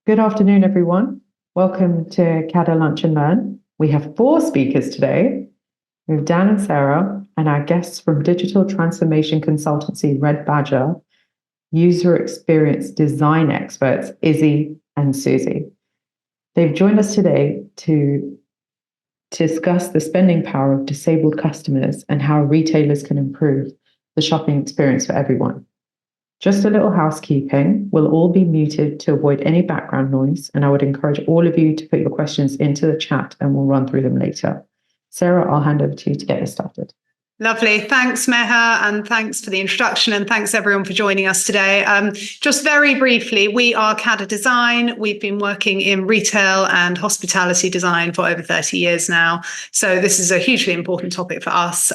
Good afternoon, everyone. Welcome to CADA Lunch and Learn. We have 4 speakers today. We have Dan and Sarah, and our guests from digital transformation consultancy Red Badger, user experience design experts Izzy and Susie. They've joined us today to discuss the spending power of disabled customers and how retailers can improve the shopping experience for everyone. Just a little housekeeping. We'll all be muted to avoid any background noise, and I would encourage all of you to put your questions into the chat and we'll run through them later. Sarah, I'll hand over to you to get this started. Lovely. Thanks, Meha, and thanks for the introduction, and thanks everyone for joining us today. Just very briefly, we are CADA Design. We've been working in retail and hospitality design for over 30 years now, so this is a hugely important topic for us.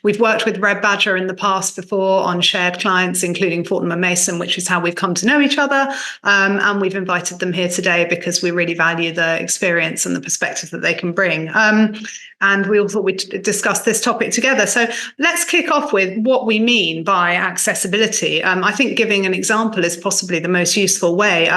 We've worked with Red Badger in the past before on shared clients, including Fortnum & Mason, which is how we've come to know each other, and we've invited them here today because we really value the experience and the perspective that they can bring. And we all thought we'd discuss this topic together. So let's kick off with what we mean by accessibility. I think giving an example is possibly the most useful way.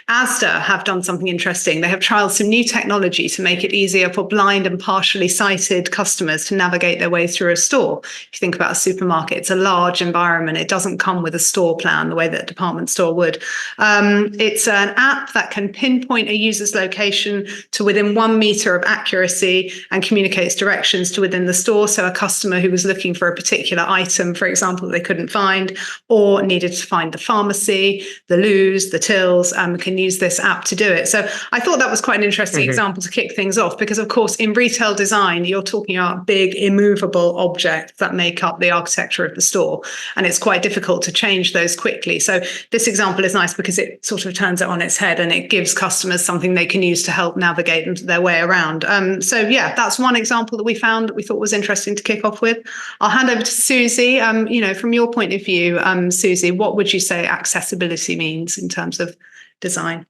Asda have done something interesting. They have trialed some new technology to make it easier for blind and partially sighted customers to navigate their way through a store. If you think about a supermarket, it's a large environment. It doesn't come with a store plan the way that a department store would. It's an app that can pinpoint a user's location to within 1 meter of accuracy and communicates directions to within the store. So a customer who was looking for a particular item, for example, that they couldn't find, or needed to find the pharmacy, the loos, the tills, can use this app to do it. So I thought that was quite an interesting example to kick things off, because of course in retail design, you're talking about big immovable objects that make up the architecture of the store. And it's quite difficult to change those quickly. So this example is nice because it sort of turns it on its head and it gives customers something they can use to help navigate their way around. So yeah, that's one example that we found that we thought was interesting to kick off with. I'll hand over to Susie. From your point of view, Susie, what would you say accessibility means in terms of design?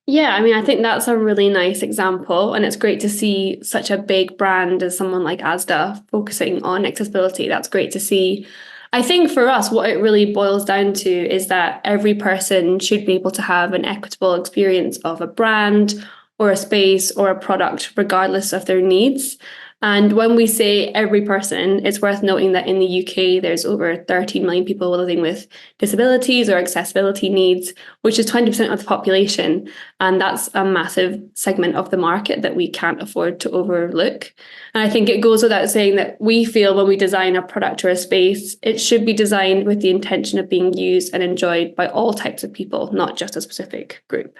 Yeah, I think that's a really nice example, and it's great to see such a big brand as someone like Asda focusing on accessibility. That's great to see. I think for us, what it really boils down to is that every person should be able to have an equitable experience of a brand or a space or a product, regardless of their needs. And when we say every person, it's worth noting that in the UK, there's over 13 million people living with disabilities or accessibility needs, which is 20% of the population. And that's a massive segment of the market that we can't afford to overlook. And I think it goes without saying that we feel when we design a product or a space, it should be designed with the intention of being used and enjoyed by all types of people, not just a specific group.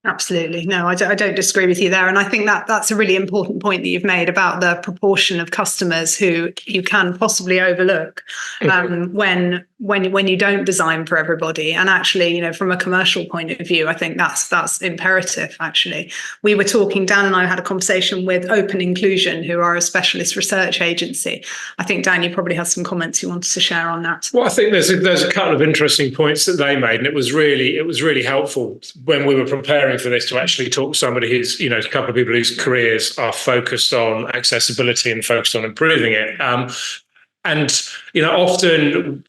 Absolutely. No, I don't disagree with you there. And I think that that's a really important point that you've made about the proportion of customers who you can possibly overlook when you don't design for everybody. And actually, from a commercial point of view, I think that's imperative, actually. We were talking, Dan and I had a conversation with Open Inclusion, who are a specialist research agency. I think, Dan, you probably had some comments you wanted to share on that. Well, I think there's a couple of interesting points that they made, and it was really helpful when we were preparing for this to actually talk to somebody who's, a couple of people whose careers are focused on accessibility and focused on improving it. Often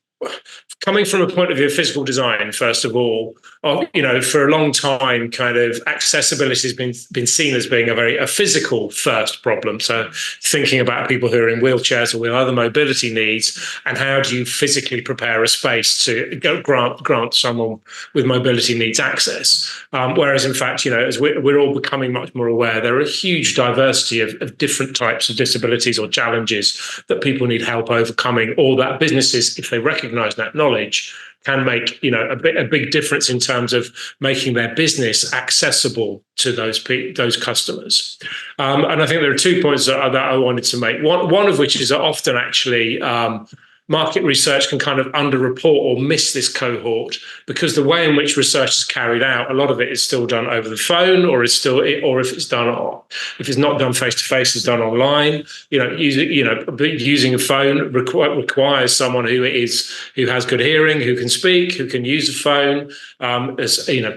coming from a point of view of physical design, first of all, for a long time, kind of accessibility has been seen as being a physical first problem. So thinking about people who are in wheelchairs or with other mobility needs, and how do you physically prepare a space to grant someone with mobility needs access? Whereas in fact, as we're all becoming much more aware, there are a huge diversity of different types of disabilities or challenges that people need help overcoming, or that businesses, if they recognise that knowledge, can make a big difference in terms of making their business accessible to those customers. And I think there are 2 points that I wanted to make. One of which is that often actually market research can kind of underreport or miss this cohort, because the way in which research is carried out, a lot of it is still done over the phone, or if it's not done face to face, it's done online. Using a phone requires someone who has good hearing, who can speak, who can use a phone.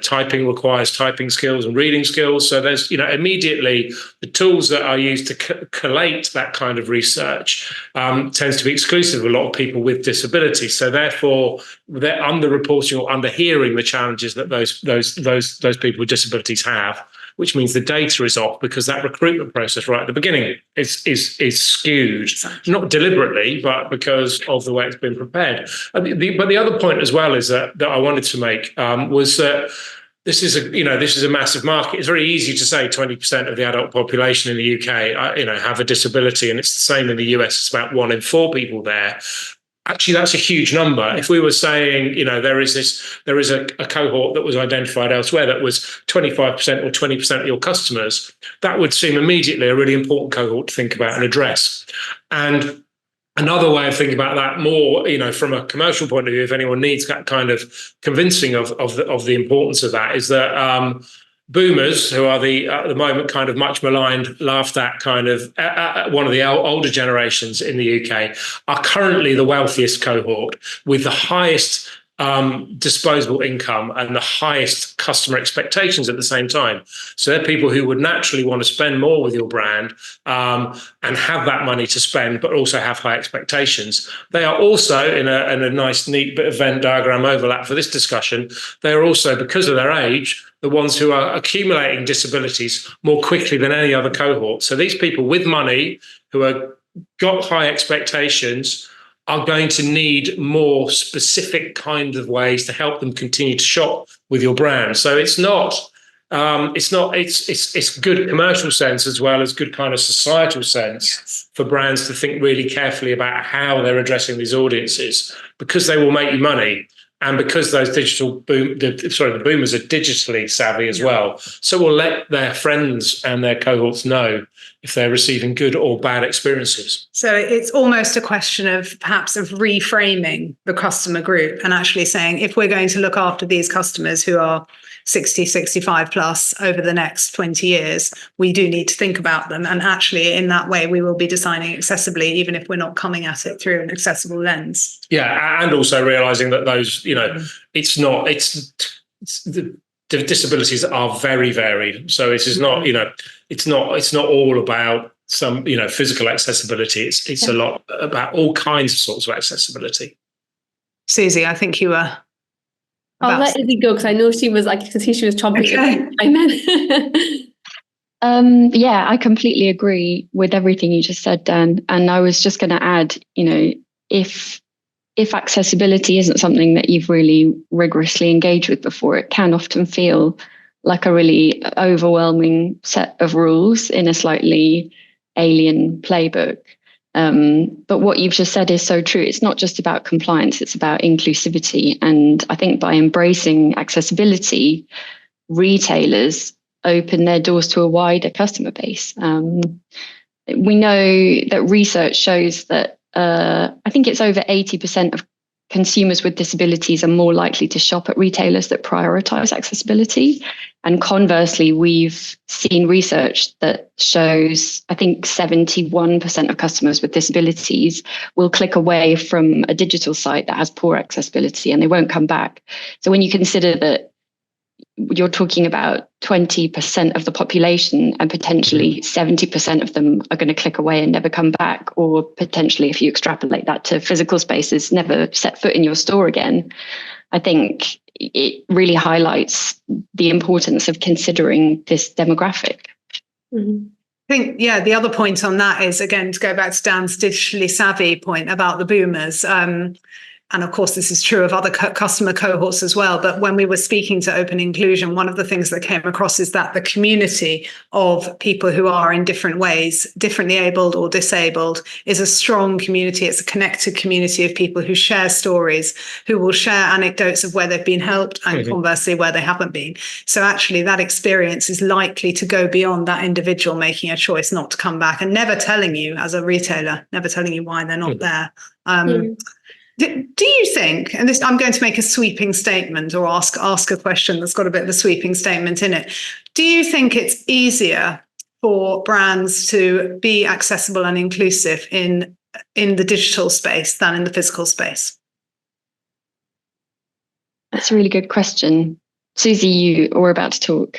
Typing requires typing skills and reading skills. So there's immediately the tools that are used to collate that kind of research tends to be exclusive of a lot of people people with disabilities. So therefore, they're underreporting or underhearing the challenges that those people with disabilities have, which means the data is off because that recruitment process right at the beginning is skewed, not deliberately, but because of the way it's been prepared. But the other point as well is that I wanted to make was that this is a massive market. It's very easy to say 20% of the adult population in the UK, have a disability, and it's the same in the US. It's about 1 in 4 people there. Actually, that's a huge number. If we were saying, there is a cohort that was identified elsewhere that was 25% or 20% of your customers, that would seem immediately a really important cohort to think about and address. And another way of thinking about that more, from a commercial point of view, if anyone needs that kind of convincing of the importance of that, is that boomers, who are at the moment kind of much maligned, laughed at, kind of one of the older generations in the UK, are currently the wealthiest cohort with the highest disposable income and the highest customer expectations at the same time. So they're people who would naturally want to spend more with your brand and have that money to spend, but also have high expectations. They are also, in a nice, neat bit of Venn diagram overlap for this discussion, they are also, because of their age, the ones who are accumulating disabilities more quickly than any other cohort. So these people with money who have got high expectations are going to need more specific kind of ways to help them continue to shop with your brand. So it's good commercial sense as well as good kind of societal sense for brands to think really carefully about how they're addressing these audiences, because they will make you money. And because those the boomers are digitally savvy as well. So we'll let their friends and their cohorts know if they're receiving good or bad experiences. So it's almost a question of perhaps of reframing the customer group and actually saying, if we're going to look after these customers who are 60, 65 plus over the next 20 years, we do need to think about them. And actually, in that way, we will be designing accessibly, even if we're not coming at it through an accessible lens. Yeah, and also realizing that those, the disabilities are very varied. So it is not, it's not all about some, physical accessibility. It's a lot about all kinds of sorts of accessibility. Susie, I think you were. I'll let Izzy go because I know she was she was chomping. Okay. Yeah, I completely agree with everything you just said, Dan. And I was just going to add, if accessibility isn't something that you've really rigorously engaged with before, it can often feel like a really overwhelming set of rules in a slightly alien playbook. But what you've just said is so true. It's not just about compliance, it's about inclusivity. And I think by embracing accessibility, retailers open their doors to a wider customer base. We know that research shows that I think it's over 80% of consumers with disabilities are more likely to shop at retailers that prioritize accessibility. And conversely, we've seen research that shows, I think 71% of customers with disabilities will click away from a digital site that has poor accessibility and they won't come back. So when you consider that you're talking about 20% of the population and potentially 70% of them are going to click away and never come back, or potentially if you extrapolate that to physical spaces, never set foot in your store again, I think it really highlights the importance of considering this demographic. Mm-hmm. I think, the other point on that is, again, to go back to Dan's digitally savvy point about the boomers. And of course, this is true of other customer cohorts as well. But when we were speaking to Open Inclusion, one of the things that came across is that the community of people who are in different ways, differently abled or disabled, is a strong community. It's a connected community of people who share stories, who will share anecdotes of where they've been helped and conversely where they haven't been. So actually, that experience is likely to go beyond that individual making a choice not to come back and never telling you, as a retailer, never telling you why they're not there. Do you think, and this, I'm going to make a sweeping statement or ask a question that's got a bit of a sweeping statement in it. Do you think it's easier for brands to be accessible and inclusive in the digital space than in the physical space? That's a really good question. Susie, you were about to talk.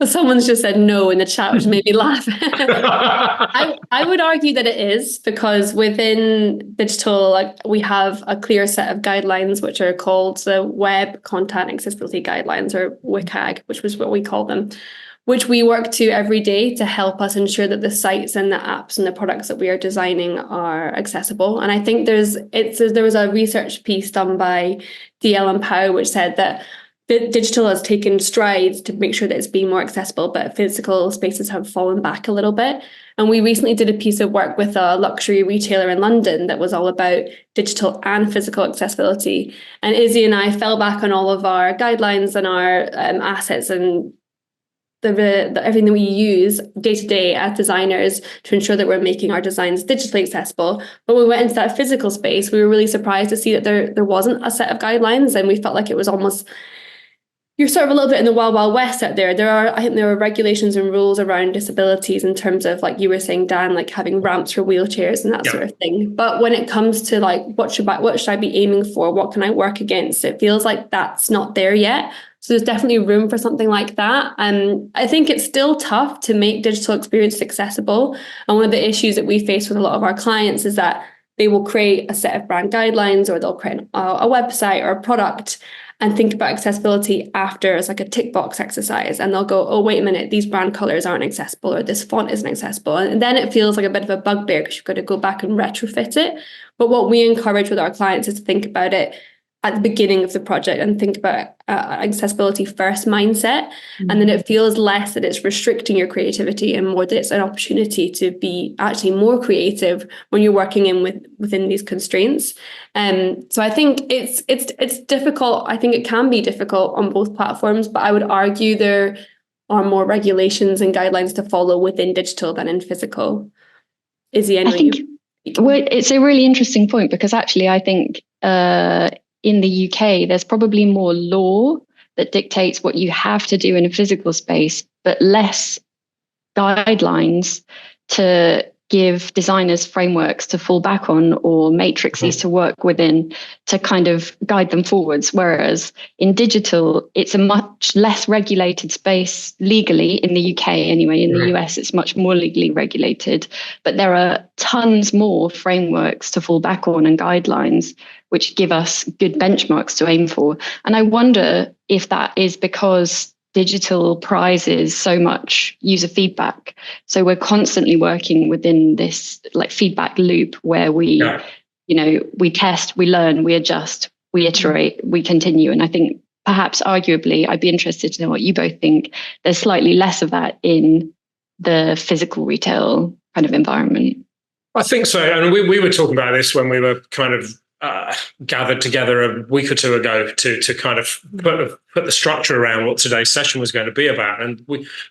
Someone's just said no in the chat, which made me laugh. I would argue that it is, because within digital, like, we have a clear set of guidelines, which are called the Web Content Accessibility Guidelines, or WCAG, which was what we call them, which we work to every day to help us ensure that the sites and the apps and the products that we are designing are accessible. And I think there was a research piece done by DL and Pow, which said that digital has taken strides to make sure that it's being more accessible, but physical spaces have fallen back a little bit. And we recently did a piece of work with a luxury retailer in London that was all about digital and physical accessibility. And Izzy and I fell back on all of our guidelines and our assets and everything that we use day to day as designers to ensure that we're making our designs digitally accessible. But when we went into that physical space, we were really surprised to see that there wasn't a set of guidelines, and we felt like it was almost, you're sort of a little bit in the wild, wild west out there. I think there are regulations and rules around disabilities in terms of, like you were saying, Dan, like having ramps for wheelchairs and that sort of thing. But when it comes to like, what should I be aiming for? What can I work against? It feels like that's not there yet. So there's definitely room for something like that. And I think it's still tough to make digital experience accessible. And one of the issues that we face with a lot of our clients is that they will create a set of brand guidelines, or they'll create a website or a product and think about accessibility after as like a tick box exercise. And they'll go, oh, wait a minute, these brand colors aren't accessible, or this font isn't accessible. And then it feels like a bit of a bugbear because you've got to go back and retrofit it. But what we encourage with our clients is to think about it at the beginning of the project and think about accessibility first mindset. Mm-hmm. And then it feels less that it's restricting your creativity and more that it's an opportunity to be actually more creative when you're working within these constraints. So I think it's difficult. I think it can be difficult on both platforms, but I would argue there are more regulations and guidelines to follow within digital than in physical. Izzy, anyway? It's a really interesting point, because actually I think in the UK, there's probably more law that dictates what you have to do in a physical space, but less guidelines to give designers frameworks to fall back on, or matrices to work within to kind of guide them forwards. Whereas in digital, it's a much less regulated space legally in the UK anyway. In the US, it's much more legally regulated, but there are tons more frameworks to fall back on and guidelines which give us good benchmarks to aim for. And I wonder if that is because digital prizes so much user feedback. So we're constantly working within this like feedback loop where we test, we learn, we adjust, we iterate, we continue. And I think perhaps arguably, I'd be interested to know what you both think. There's slightly less of that in the physical retail kind of environment. I think so. And we were talking about this when we were kind of gathered together a week or two ago to kind of put the structure around what today's session was going to be about. And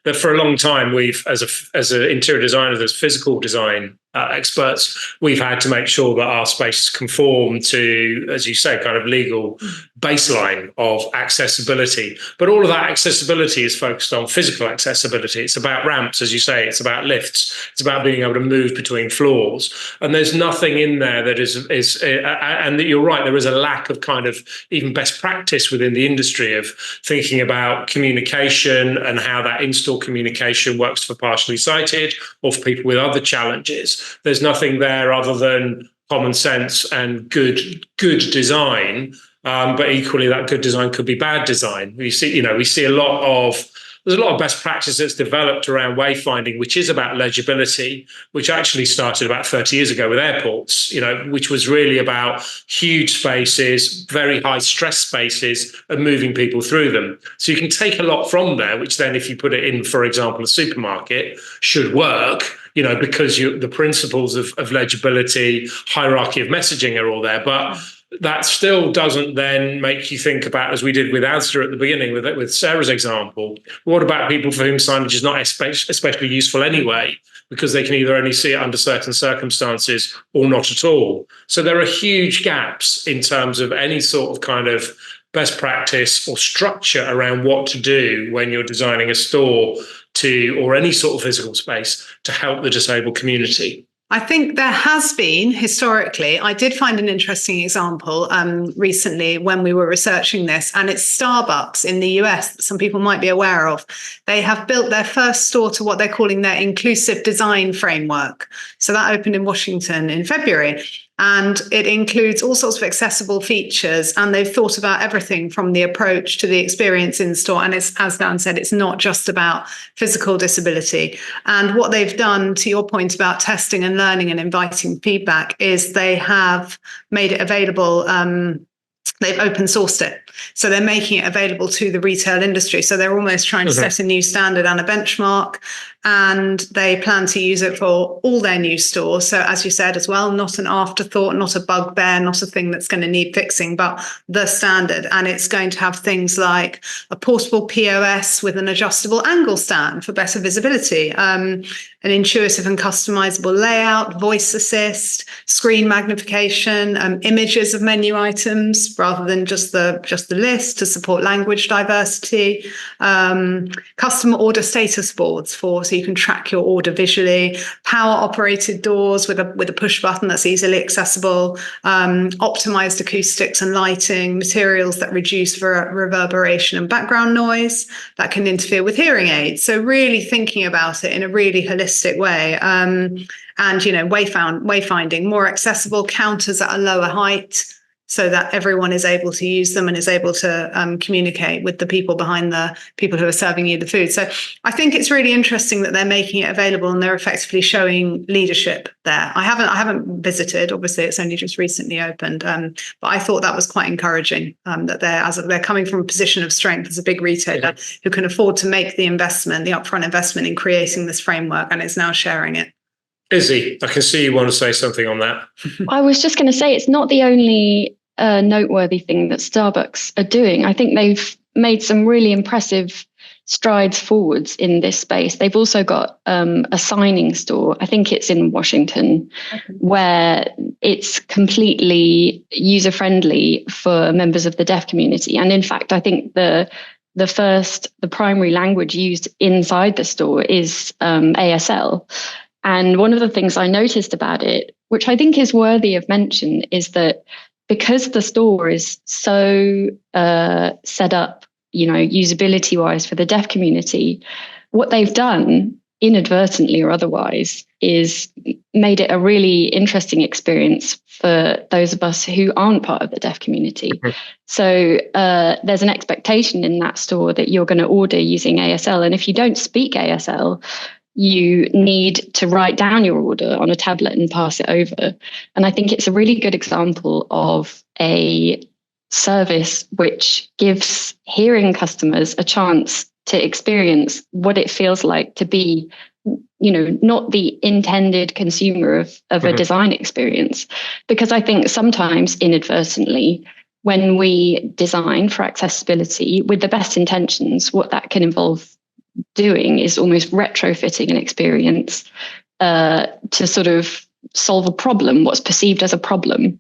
that for a long time, we've, as interior designers, as physical design experts, we've had to make sure that our spaces conform to, as you say, kind of legal baseline of accessibility. But all of that accessibility is focused on physical accessibility. It's about ramps, as you say, it's about lifts, it's about being able to move between floors. And there's nothing in there that is and that you're right, there is a lack of kind of even best practice within the industry of thinking about communication and how that in-store communication works for partially sighted or for people with other challenges. There's nothing there other than common sense and good design. But equally, that good design could be bad design. We see there's a lot of best practice that's developed around wayfinding, which is about legibility, which actually started about 30 years ago with airports, which was really about huge spaces, very high stress spaces, and moving people through them. So you can take a lot from there, which then if you put it in, for example, a supermarket, should work, because the principles of legibility, hierarchy of messaging are all there. But that still doesn't then make you think about, as we did with Asda at the beginning, with Sarah's example, what about people for whom signage is not especially useful anyway, because they can either only see it under certain circumstances or not at all. So there are huge gaps in terms of any sort of kind of best practice or structure around what to do when you're designing a store or any sort of physical space to help the disabled community. I think there has been historically. I did find an interesting example recently when we were researching this, and it's Starbucks in the US that some people might be aware of. They have built their first store to what they're calling their inclusive design framework. So that opened in Washington in February. And it includes all sorts of accessible features. And they've thought about everything from the approach to the experience in store. And it's, as Dan said, it's not just about physical disability. And what they've done, to your point about testing and learning and inviting feedback, is they have made it available. They've open sourced it. So they're making it available to the retail industry. So they're almost trying to set a new standard and a benchmark. And they plan to use it for all their new stores. So as you said as well, not an afterthought, not a bugbear, not a thing that's going to need fixing, but the standard. And it's going to have things like a portable POS with an adjustable angle stand for better visibility, an intuitive and customizable layout, voice assist, screen magnification, images of menu items rather than just the list to support language diversity, custom order status boards so you can track your order visually, power operated doors with a push button that's easily accessible, optimized acoustics and lighting, materials that reduce reverberation and background noise that can interfere with hearing aids. So really thinking about it in a really holistic way. And, wayfinding, more accessible counters at a lower height, so that everyone is able to use them and is able to communicate with the people behind the people who are serving you the food. So I think it's really interesting that they're making it available and they're effectively showing leadership there. I haven't visited, obviously it's only just recently opened, but I thought that was quite encouraging, that they're coming from a position of strength as a big retailer who can afford to make the upfront investment in creating this framework, and is now sharing it. Izzy, I can see you want to say something on that. I was just going to say, it's not the only noteworthy thing that Starbucks are doing. I think they've made some really impressive strides forwards in this space. They've also got a signing store, I think it's in Washington, where it's completely user-friendly for members of the deaf community. And in fact, I think the primary language used inside the store is ASL. And one of the things I noticed about it, which I think is worthy of mention, is that because the store is so set up, usability wise for the deaf community, what they've done, inadvertently or otherwise, is made it a really interesting experience for those of us who aren't part of the deaf community. So there's an expectation in that store that you're going to order using ASL. And if you don't speak ASL, you need to write down your order on a tablet and pass it over. And I think it's a really good example of a service which gives hearing customers a chance to experience what it feels like to be, not the intended consumer of a design experience. Because I think sometimes inadvertently, when we design for accessibility with the best intentions, what that can involve doing is almost retrofitting an experience to sort of solve a problem, what's perceived as a problem.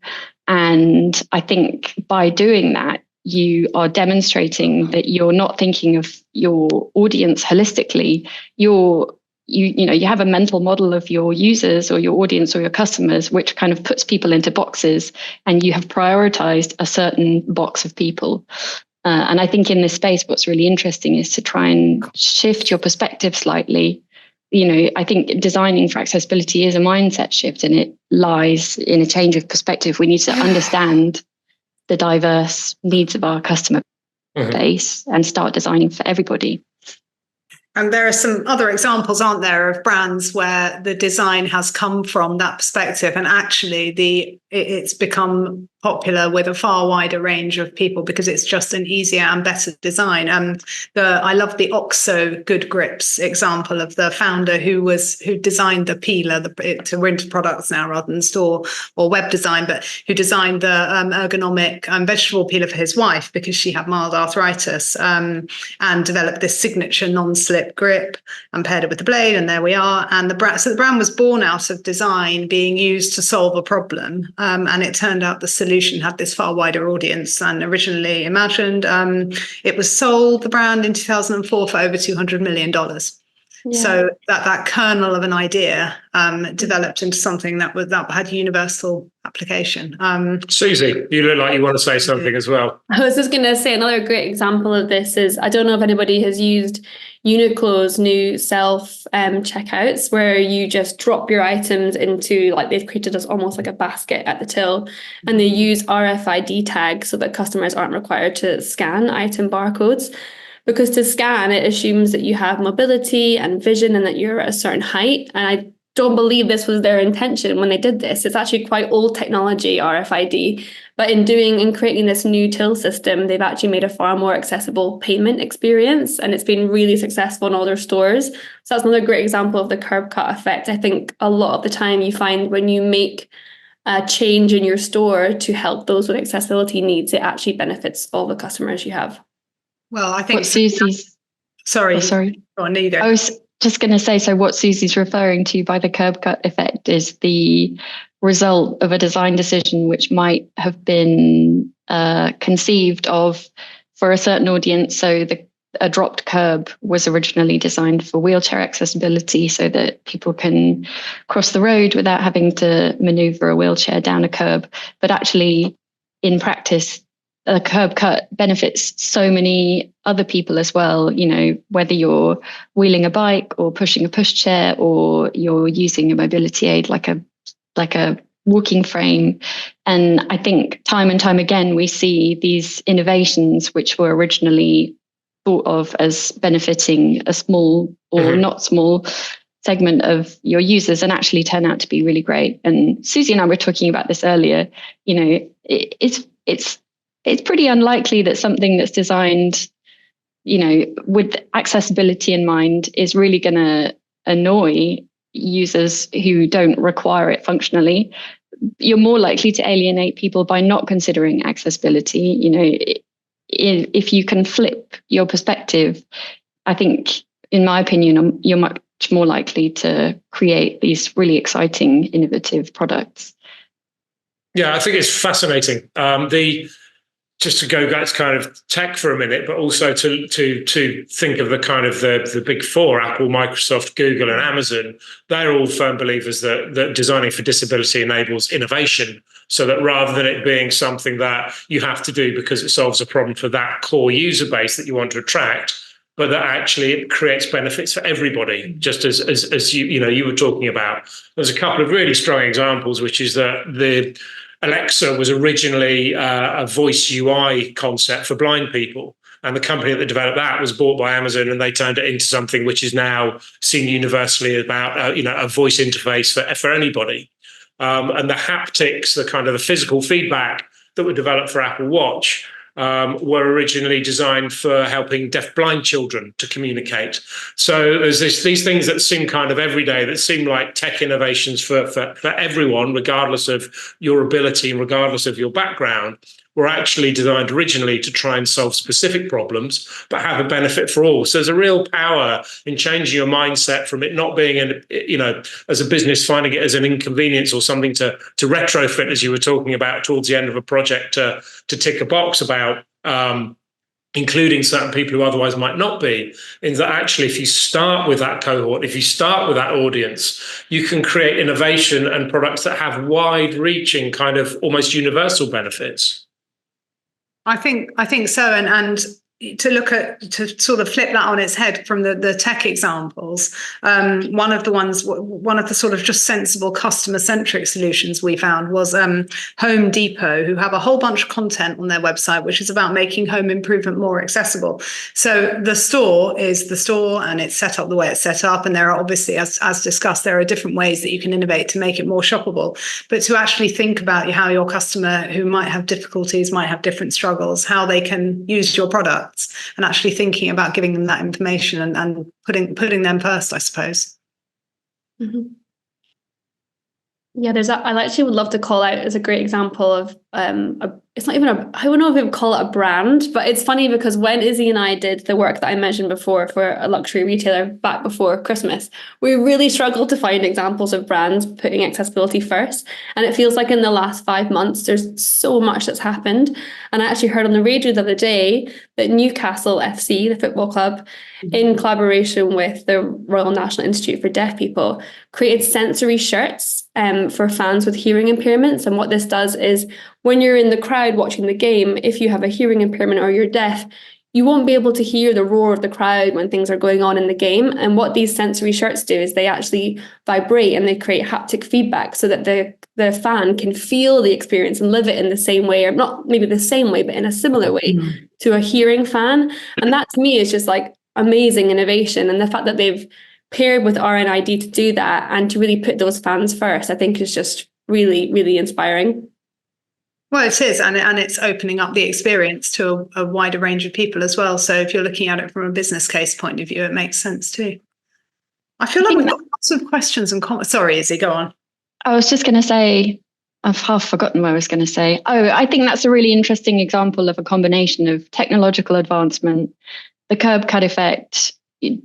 And I think by doing that, you are demonstrating that you're not thinking of your audience holistically. You have a mental model of your users or your audience or your customers, which kind of puts people into boxes, and you have prioritized a certain box of people. And I think in this space, what's really interesting is to try and shift your perspective slightly. I think designing for accessibility is a mindset shift, and it lies in a change of perspective. We need to understand the diverse needs of our customer base and start designing for everybody. And there are some other examples, aren't there, of brands where the design has come from that perspective, and actually it's become popular with a far wider range of people because it's just an easier and better design. I love the OXO Good Grips example of the founder who designed the peeler to winter products now rather than store or web design, but who designed the ergonomic vegetable peeler for his wife because she had mild arthritis, and developed this signature non-slip grip and paired it with the blade, and there we are. And the brand was born out of design being used to solve a problem, and it turned out the solution had this far wider audience than originally imagined. It was sold, the brand, in 2004 for over $200 million. So that kernel of an idea developed into something that had universal application. Susie, you look like you want to say something as well. I was just going to say another great example of this is, I don't know if anybody has used Uniqlo's new self checkouts, where you just drop your items into, like, they've created us almost like a basket at the till, and they use RFID tags so that customers aren't required to scan item barcodes. Because to scan, it assumes that you have mobility and vision and that you're at a certain height. And I don't believe this was their intention when they did this. It's actually quite old technology, RFID. But in creating this new till system, they've actually made a far more accessible payment experience. And it's been really successful in all their stores. So that's another great example of the curb cut effect. I think a lot of the time you find when you make a change in your store to help those with accessibility needs, it actually benefits all the customers you have. Well, I think what Susie's sorry. Oh, Oh, no, you go. I was just going to say, so what Susie's referring to by the curb cut effect is the result of a design decision which might have been conceived of for a certain audience. So a dropped curb was originally designed for wheelchair accessibility, so that people can cross the road without having to maneuver a wheelchair down a curb. But actually, in practice, a curb cut benefits so many other people as well, whether you're wheeling a bike or pushing a pushchair, or you're using a mobility aid like a walking frame. And I think time and time again, we see these innovations which were originally thought of as benefiting a small or not small segment of your users, and actually turn out to be really great. And Susie and I were talking about this earlier. It's pretty unlikely that something that's designed, with accessibility in mind is really going to annoy users who don't require it functionally. You're more likely to alienate people by not considering accessibility. If you can flip your perspective, I think, in my opinion, you're much more likely to create these really exciting, innovative products. Yeah, I think it's fascinating. Just to go back to kind of tech for a minute, but also to think of the kind of the big four, Apple, Microsoft, Google, and Amazon. They're all firm believers that designing for disability enables innovation, so that rather than it being something that you have to do because it solves a problem for that core user base that you want to attract, but that actually it creates benefits for everybody, just as you were talking about. There's a couple of really strong examples, which is that the Alexa was originally a voice UI concept for blind people. And the company that developed that was bought by Amazon, and they turned it into something which is now seen universally about a voice interface for anybody. And the haptics, the kind of the physical feedback that were developed for Apple Watch were originally designed for helping deaf-blind children to communicate. So there's these things that seem kind of everyday, that seem like tech innovations for everyone, regardless of your ability and regardless of your background, were actually designed originally to try and solve specific problems, but have a benefit for all. So there's a real power in changing your mindset from it not being, as a business, finding it as an inconvenience or something to retrofit, as you were talking about towards the end of a project, to tick a box about including certain people who otherwise might not be. In that actually, if you start with that cohort, if you start with that audience, you can create innovation and products that have wide-reaching, kind of almost universal benefits. I think so, and to sort of flip that on its head from the tech examples, one of the sort of just sensible customer-centric solutions we found was Home Depot, who have a whole bunch of content on their website which is about making home improvement more accessible. So the store is the store, and it's set up the way it's set up, and there are obviously, as discussed, there are different ways that you can innovate to make it more shoppable. But to actually think about how your customer, who might have difficulties, might have different struggles, how they can use your product, and actually thinking about giving them that information and putting them first, I suppose. Mm-hmm. Yeah, I actually would love to call out as a great example of a it's not even I don't know if we would call it a brand, but it's funny because when Izzy and I did the work that I mentioned before for a luxury retailer back before Christmas, we really struggled to find examples of brands putting accessibility first. And it feels like in the last 5 months, there's so much that's happened. And I actually heard on the radio the other day that Newcastle FC, the football club, in collaboration with the Royal National Institute for Deaf People, created sensory shirts for fans with hearing impairments. And what this does is when you're in the crowd watching the game, if you have a hearing impairment or you're deaf, you won't be able to hear the roar of the crowd when things are going on in the game. And what these sensory shirts do is they actually vibrate and they create haptic feedback so that the fan can feel the experience and live it in the same way, or not maybe the same way, but in a similar way to a hearing fan. And that to me is just like amazing innovation. And the fact that they've paired with RNID to do that and to really put those fans first, I think is just really, really inspiring. Well, it is, and it's opening up the experience to a wider range of people as well. So if you're looking at it from a business case point of view, it makes sense too. I feel like we've got lots of questions and comments. Sorry, Izzy, go on. I was just going to say, I've half forgotten what I was going to say. Oh, I think that's a really interesting example of a combination of technological advancement, the curb cut effect,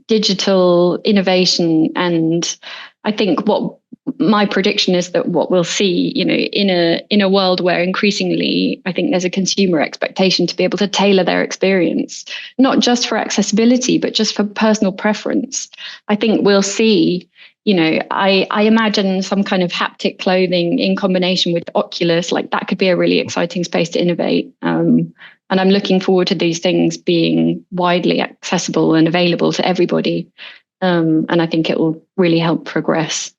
digital innovation, and I think what my prediction is that what we'll see, in a world where increasingly I think there's a consumer expectation to be able to tailor their experience, not just for accessibility, but just for personal preference. I think we'll see, I imagine some kind of haptic clothing in combination with Oculus, like that could be a really exciting space to innovate. And I'm looking forward to these things being widely accessible and available to everybody. And I think it will really help progress.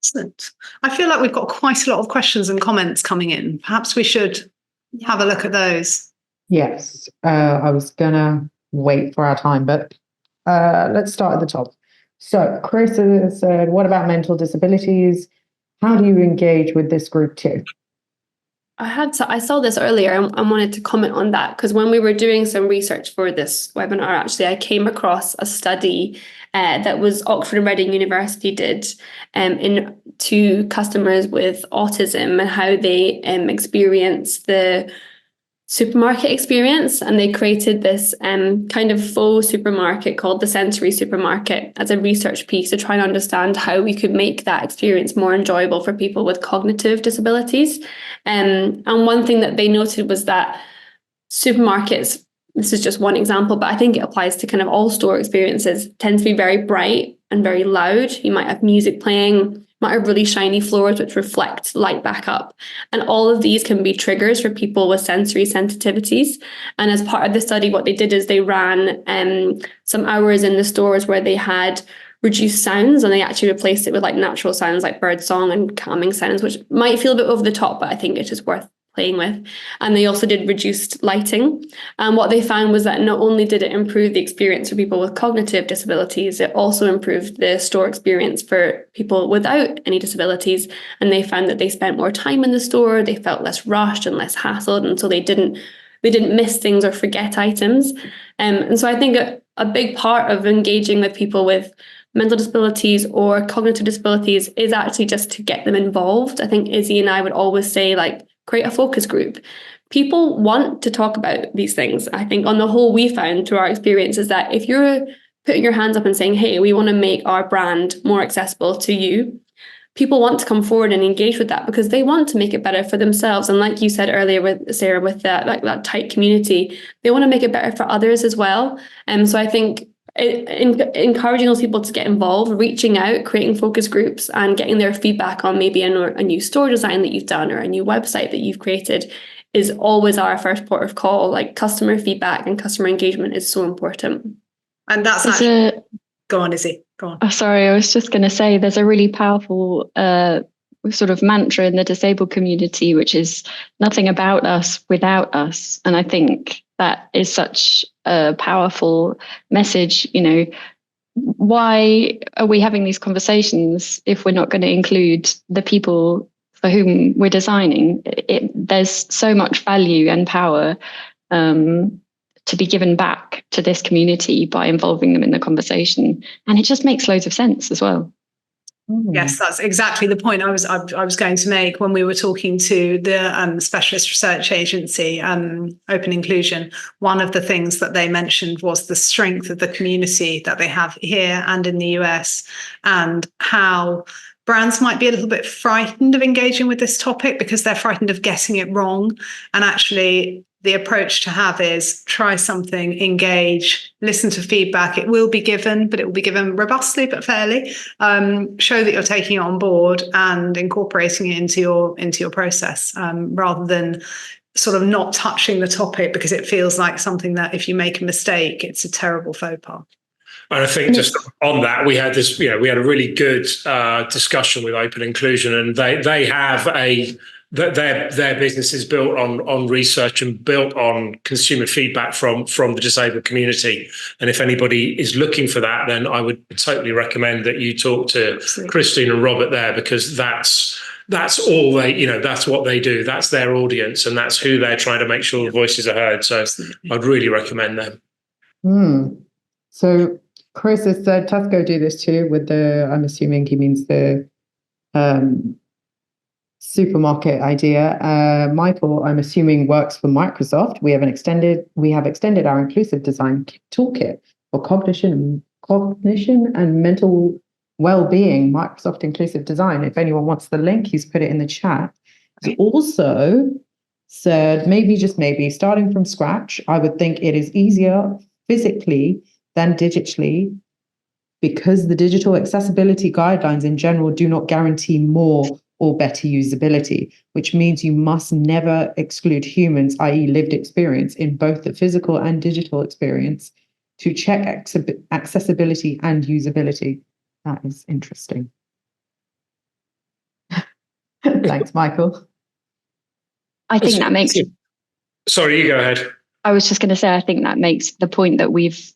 Excellent. I feel like we've got quite a lot of questions and comments coming in. Perhaps we should have a look at those. Yes, I was going to wait for our time, but let's start at the top. So Chris has said, what about mental disabilities? How do you engage with this group too? I saw this earlier and I wanted to comment on that because when we were doing some research for this webinar, actually, I came across a study that was Oxford and Reading University did to customers with autism and how they experience the supermarket experience. And they created this kind of faux supermarket called the Sensory Supermarket as a research piece to try and understand how we could make that experience more enjoyable for people with cognitive disabilities. And one thing that they noted was that supermarkets, this is just one example, but I think it applies to kind of all store experiences, tend to be very bright and very loud. You might have music playing, might have really shiny floors which reflect light back up. And all of these can be triggers for people with sensory sensitivities. And as part of the study, what they did is they ran some hours in the stores where they had reduced sounds and they actually replaced it with like natural sounds like bird song and calming sounds, which might feel a bit over the top, but I think it's just worth playing with. And they also did reduced lighting. And what they found was that not only did it improve the experience for people with cognitive disabilities, it also improved the store experience for people without any disabilities. And they found that they spent more time in the store, they felt less rushed and less hassled, and so they didn't miss things or forget items. And so I think a big part of engaging with people with mental disabilities or cognitive disabilities is actually just to get them involved. I think Izzy and I would always say, like, create a focus group. People want to talk about these things. I think on the whole, we found through our experience is that if you're putting your hands up and saying, hey, we want to make our brand more accessible to you, people want to come forward and engage with that because they want to make it better for themselves. And like you said earlier with Sarah, with that tight community, they want to make it better for others as well. And so I think encouraging those people to get involved, reaching out, creating focus groups and getting their feedback on maybe a new store design that you've done or a new website that you've created is always our first port of call. Like customer feedback and customer engagement is so important. And that's go on, Izzy. Go on. Oh, sorry, I was just going to say there's a really powerful sort of mantra in the disabled community, which is nothing about us without us. And I think that is such a powerful message. Why are we having these conversations if we're not going to include the people for whom we're designing? There's so much value and power to be given back to this community by involving them in the conversation. And it just makes loads of sense as well. Yes, that's exactly the point I was going to make when we were talking to the specialist research agency, Open Inclusion. One of the things that they mentioned was the strength of the community that they have here and in the US, and how brands might be a little bit frightened of engaging with this topic because they're frightened of getting it wrong. And actually, the approach to have is try something, engage, listen to feedback. It will be given, but it will be given robustly but fairly. Show that you're taking it on board and incorporating it into your process, rather than sort of not touching the topic because it feels like something that if you make a mistake, it's a terrible faux pas. And I think just on that, we had a really good discussion with Open Inclusion, and they have their business is built on research and built on consumer feedback from the disabled community. And if anybody is looking for that, then I would totally recommend that you talk to Absolutely. Christine and Robert there, because that's all that's what they do. That's their audience, and that's who they're trying to make sure the voices are heard. So Absolutely. I'd really recommend them. So Chris has said Tesco do this too with I'm assuming he means the supermarket idea. Michael, I'm assuming, works for Microsoft. We have extended our inclusive design toolkit for cognition and mental well-being. Microsoft Inclusive Design. If anyone wants the link, he's put it in the chat. He also said, maybe, just maybe, starting from scratch, I would think it is easier physically than digitally, because the digital accessibility guidelines in general do not guarantee more or better usability, which means you must never exclude humans, i.e. lived experience, in both the physical and digital experience to check accessibility and usability. That is interesting. Thanks, Michael. I think that makes... Sorry, you go ahead. I was just going to say, I think that makes the point that we've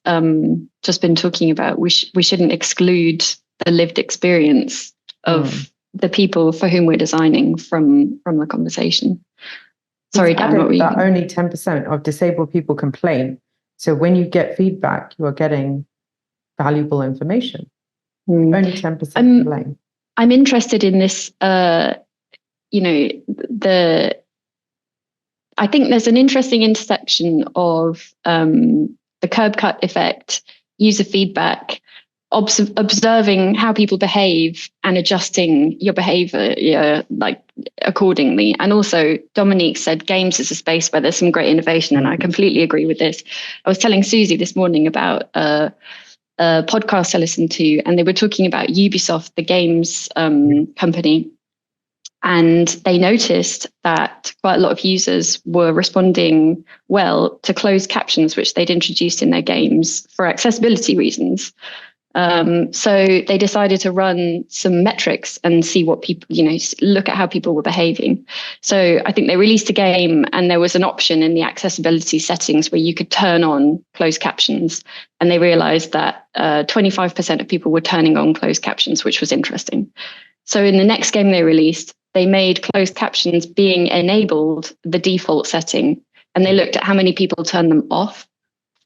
just been talking about. We shouldn't exclude the lived experience of the people for whom we're designing from the conversation. Sorry, Dan, what were you that only 10% of disabled people complain. So when you get feedback, you are getting valuable information. Only 10% complain. I'm interested in this, I think there's an interesting intersection of the curb cut effect, user feedback, observing how people behave and adjusting your behavior accordingly. And also, Dominique said games is a space where there's some great innovation, and I completely agree with this. I was telling Susie this morning about a podcast I listened to, and they were talking about Ubisoft, the games company. And they noticed that quite a lot of users were responding well to closed captions, which they'd introduced in their games for accessibility reasons. So they decided to run some metrics and see what people, look at how people were behaving. So I think they released a game, and there was an option in the accessibility settings where you could turn on closed captions. And they realized that 25% of people were turning on closed captions, which was interesting. So in the next game they released, they made closed captions being enabled the default setting, and they looked at how many people turned them off.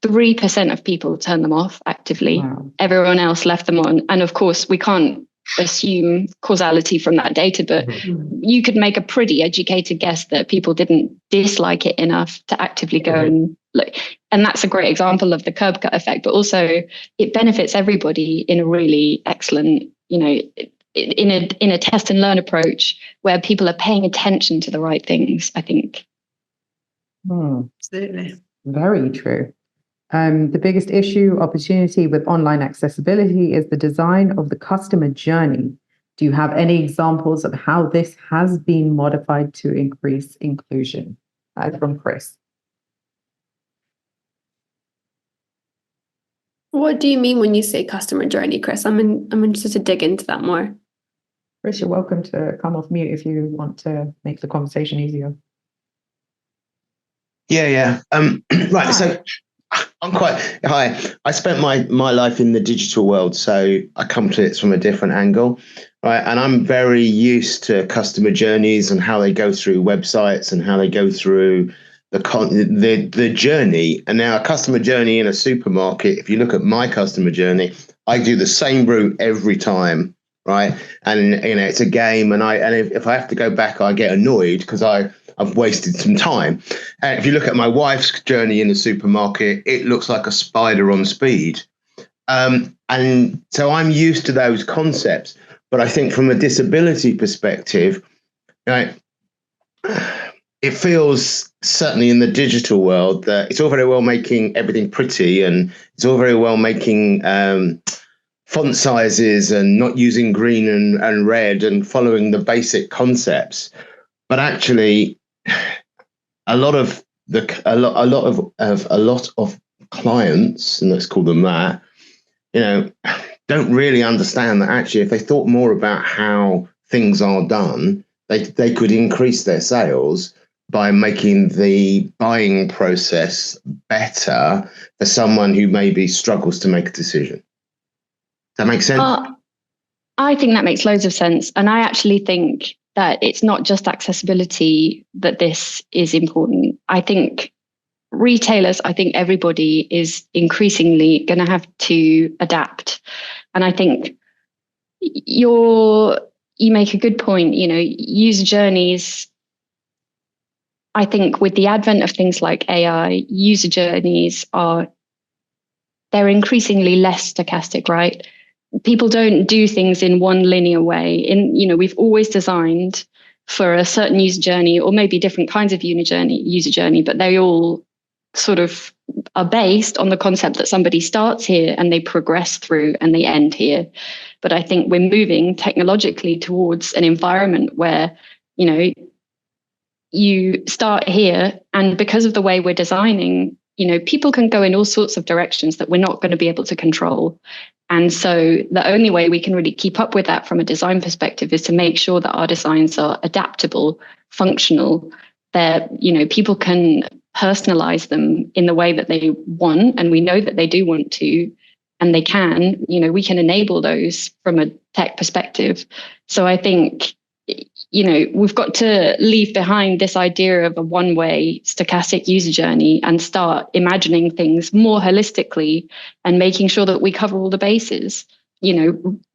3% of people turned them off actively. Wow. Everyone else left them on. And of course, we can't assume causality from that data, but you could make a pretty educated guess that people didn't dislike it enough to actively go and look. And that's a great example of the curb cut effect, but also it benefits everybody in a really excellent, in a test and learn approach where people are paying attention to the right things, I think. Absolutely. Very true. The biggest opportunity with online accessibility is the design of the customer journey. Do you have any examples of how this has been modified to increase inclusion? From Chris. What do you mean when you say customer journey, Chris? I'm interested to dig into that more. Chris, you're welcome to come off mute if you want to make the conversation easier. Yeah. Right. So hi. I spent my life in the digital world, so I come to it from a different angle, right? And I'm very used to customer journeys and how they go through websites and how they go through the journey. And now a customer journey in a supermarket, if you look at my customer journey, I do the same route every time, right? And it's a game, and if I have to go back, I get annoyed because I've wasted some time. And if you look at my wife's journey in the supermarket, it looks like a spider on speed. And so I'm used to those concepts. But I think from a disability perspective, it feels, certainly in the digital world, that it's all very well making everything pretty, and it's all very well making font sizes and not using green and red and following the basic concepts. But actually, a lot of clients, and let's call them that, don't really understand that actually, if they thought more about how things are done, they could increase their sales by making the buying process better for someone who maybe struggles to make a decision. Does that make sense? I think that makes loads of sense. And I actually think that it's not just accessibility that this is important. I think retailers, I think everybody is increasingly going to have to adapt. And I think you make a good point, user journeys. I think with the advent of things like AI, user journeys they're increasingly less stochastic, right? People don't do things in one linear way. We've always designed for a certain user journey, or maybe different kinds of user journey, but they all sort of are based on the concept that somebody starts here and they progress through and they end here. But I think we're moving technologically towards an environment where, you start here, and because of the way we're designing, people can go in all sorts of directions that we're not going to be able to control. And so the only way we can really keep up with that from a design perspective is to make sure that our designs are adaptable, functional, that, people can personalize them in the way that they want, and we know that they do want to, and they can, we can enable those from a tech perspective. So I think, we've got to leave behind this idea of a one-way stochastic user journey and start imagining things more holistically and making sure that we cover all the bases,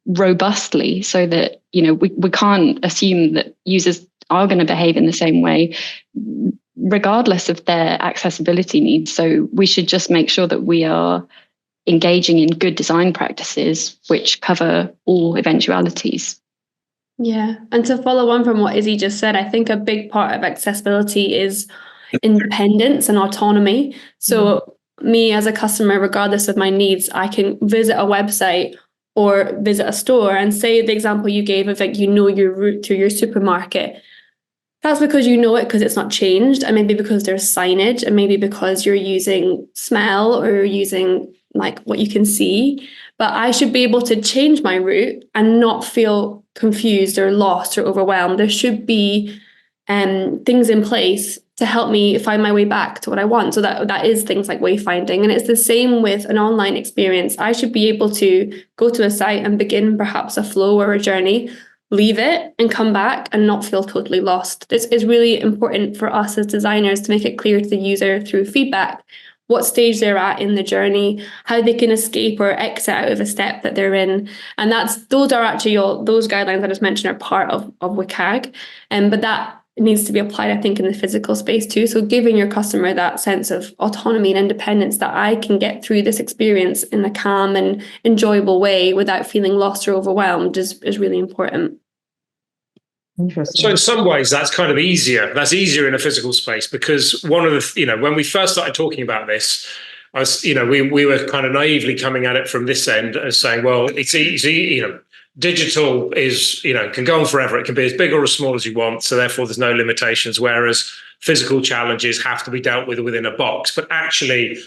robustly, so that, we can't assume that users are going to behave in the same way, regardless of their accessibility needs. So we should just make sure that we are engaging in good design practices which cover all eventualities. Yeah. And to follow on from what Izzy just said, I think a big part of accessibility is independence and autonomy. So me as a customer, regardless of my needs, I can visit a website or visit a store, and say the example you gave of your route to your supermarket. That's because you know it because it's not changed, and maybe because there's signage, and maybe because you're using smell or you're using what you can see. But I should be able to change my route and not feel confused or lost or overwhelmed. There should be things in place to help me find my way back to what I want. So that is things like wayfinding. And it's the same with an online experience. I should be able to go to a site and begin perhaps a flow or a journey, leave it and come back and not feel totally lost. This is really important for us as designers to make it clear to the user through feedback what stage they're at in the journey, how they can escape or exit out of a step that they're in. And those are actually those guidelines I just mentioned are part of WCAG. But that needs to be applied, I think, in the physical space too. So giving your customer that sense of autonomy and independence, that I can get through this experience in a calm and enjoyable way without feeling lost or overwhelmed is really important. Interesting. So in some ways, that's kind of easier. That's easier in a physical space, because one of the, when we first started talking about this, we were kind of naively coming at it from this end as saying, well, it's easy, digital is, can go on forever. It can be as big or as small as you want. So therefore there's no limitations, whereas physical challenges have to be dealt with within a box. But actually,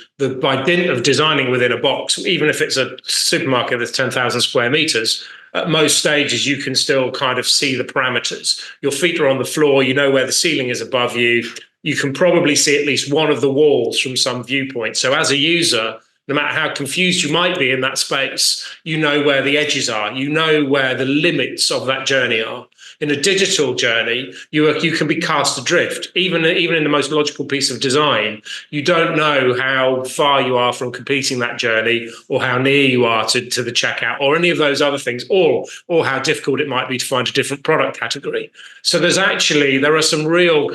by dint of designing within a box, even if it's a supermarket that's 10,000 square meters, at most stages, you can still kind of see the parameters. Your feet are on the floor. You know where the ceiling is above you. You can probably see at least one of the walls from some viewpoint. So as a user, no matter how confused you might be in that space, you know where the edges are. You know where the limits of that journey are. In a digital journey, you can be cast adrift. Even in the most logical piece of design, you don't know how far you are from completing that journey, or how near you are to the checkout, or any of those other things, or how difficult it might be to find a different product category. So there are some real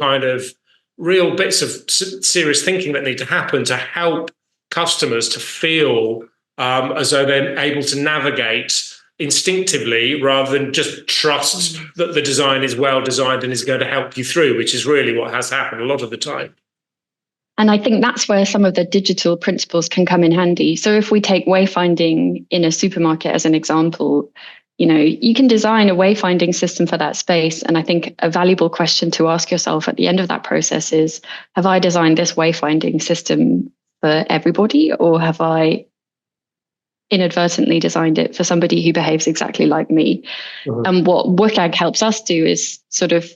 bits of serious thinking that need to happen to help customers to feel as though they're able to navigate instinctively, rather than just trust that the design is well designed and is going to help you through, which is really what has happened a lot of the time. And I think that's where some of the digital principles can come in handy. So if we take wayfinding in a supermarket as an example, you can design a wayfinding system for that space. And I think a valuable question to ask yourself at the end of that process is, have I designed this wayfinding system for everybody, or have I inadvertently designed it for somebody who behaves exactly like me? Mm-hmm. And what WCAG helps us do is sort of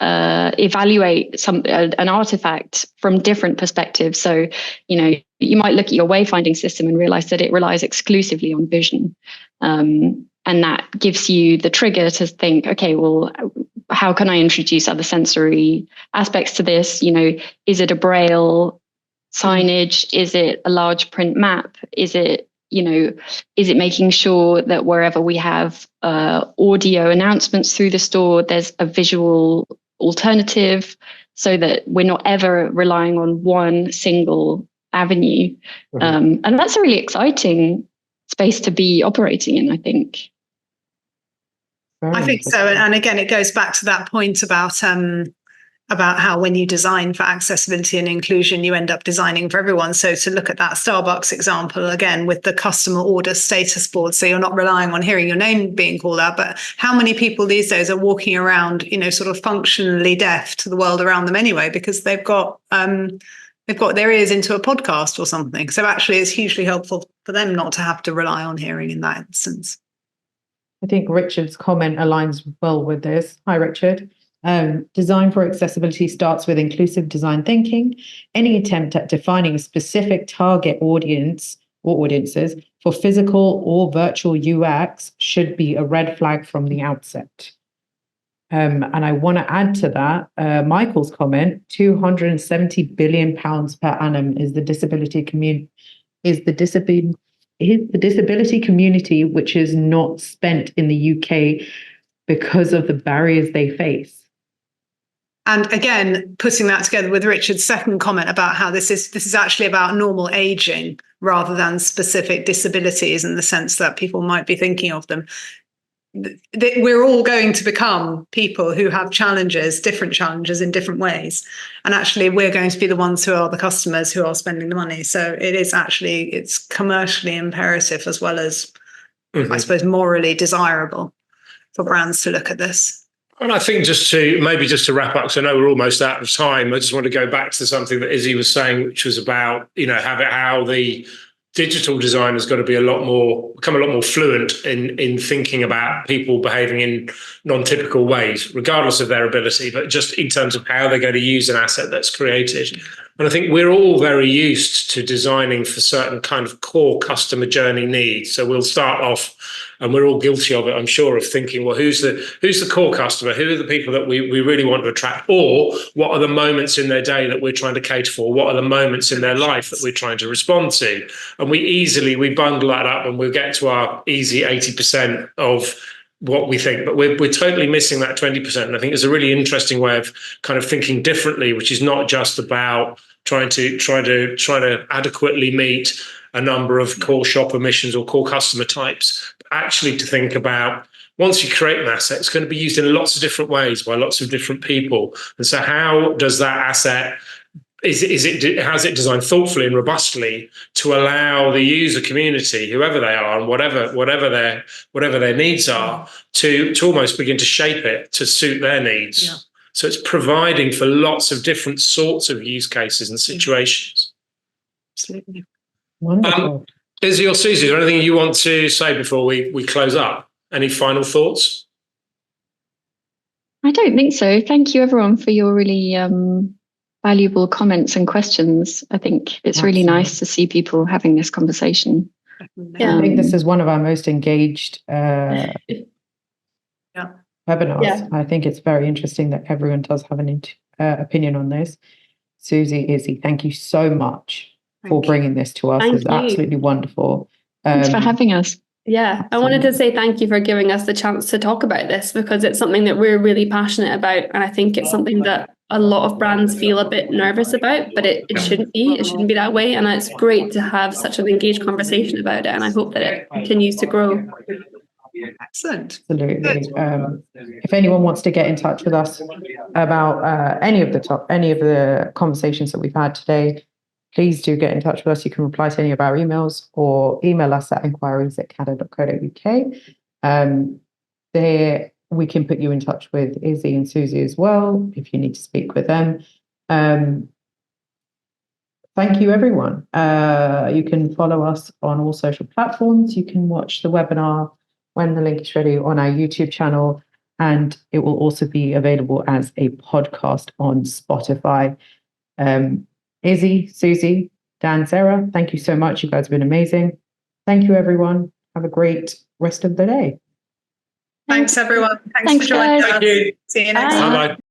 evaluate an artifact from different perspectives. So, you might look at your wayfinding system and realize that it relies exclusively on vision. And that gives you the trigger to think, okay, well, how can I introduce other sensory aspects to this? Is it a braille signage? Is it a large print map? Is it making sure that wherever we have audio announcements through the store, there's a visual alternative, so that we're not ever relying on one single avenue? Mm-hmm. And that's a really exciting space to be operating in, I think. I think so. And again, it goes back to that point about how when you design for accessibility and inclusion, you end up designing for everyone. So to look at that Starbucks example again with the customer order status board, so you're not relying on hearing your name being called out, but how many people these days are walking around, sort of functionally deaf to the world around them anyway, because they've got their ears into a podcast or something. So actually it's hugely helpful for them not to have to rely on hearing in that instance. I think Richard's comment aligns well with this. Hi, Richard. Design for accessibility starts with inclusive design thinking. Any attempt at defining a specific target audience or audiences for physical or virtual UX should be a red flag from the outset. And I want to add to that, Michael's comment, £270 billion per annum is the disability community, which is not spent in the UK because of the barriers they face. And again, putting that together with Richard's second comment about how this is actually about normal aging rather than specific disabilities, in the sense that people might be thinking of them. We're all going to become people who have different challenges in different ways. And actually, we're going to be the ones who are the customers who are spending the money. So it's commercially imperative as well as, mm-hmm. I suppose, morally desirable for brands to look at this. And I think just to wrap up, because I know we're almost out of time, I just want to go back to something that Izzy was saying, which was about, how the digital design has got to become a lot more fluent in thinking about people behaving in non-typical ways, regardless of their ability, but just in terms of how they're going to use an asset that's created. And I think we're all very used to designing for certain kind of core customer journey needs. So we'll start off, and we're all guilty of it, I'm sure, of thinking, well, who's the core customer? Who are the people that we really want to attract? Or what are the moments in their day that we're trying to cater for? What are the moments in their life that we're trying to respond to? And we bundle that up, and we'll get to our easy 80% of what we think, but we're totally missing that 20%. And I think it's a really interesting way of kind of thinking differently, which is not just about trying to adequately meet a number of core shopper missions or core customer types, but actually to think about, once you create an asset, it's going to be used in lots of different ways by lots of different people. And so how does that asset, has it designed thoughtfully and robustly to allow the user community, whoever they are and whatever their needs are, to almost begin to shape it to suit their needs? Yeah. So it's providing for lots of different sorts of use cases and situations. Absolutely. Wonderful. Izzy or Susie, is there anything you want to say before we close up? Any final thoughts? I don't think so. Thank you, everyone, for your really valuable comments and questions. I think it's really nice to see people having this conversation. Yeah, I think this is one of our most engaged webinars. Yeah. I think it's very interesting that everyone does have an opinion on this. Susie, Izzy, thank you so much for bringing this to us. It's absolutely wonderful. Thanks for having us. Yeah, I wanted to say thank you for giving us the chance to talk about this, because it's something that we're really passionate about. And I think it's something that a lot of brands feel a bit nervous about, but it shouldn't be. It shouldn't be that way. And it's great to have such an engaged conversation about it. And I hope that it continues to grow. Excellent. Absolutely. If anyone wants to get in touch with us about any of the conversations that we've had today, please do get in touch with us. You can reply to any of our emails or email us at enquiries@cada.co.uk. There, we can put you in touch with Izzy and Susie as well if you need to speak with them. Thank you, everyone. You can follow us on all social platforms. You can watch the webinar when the link is ready on our YouTube channel, and it will also be available as a podcast on Spotify. Izzy, Susie, Dan, Sarah, thank you so much. You guys have been amazing. Thank you, everyone. Have a great rest of the day. Thanks, everyone. Thanks for joining us. Thank you. See you next Bye. time. Bye-bye.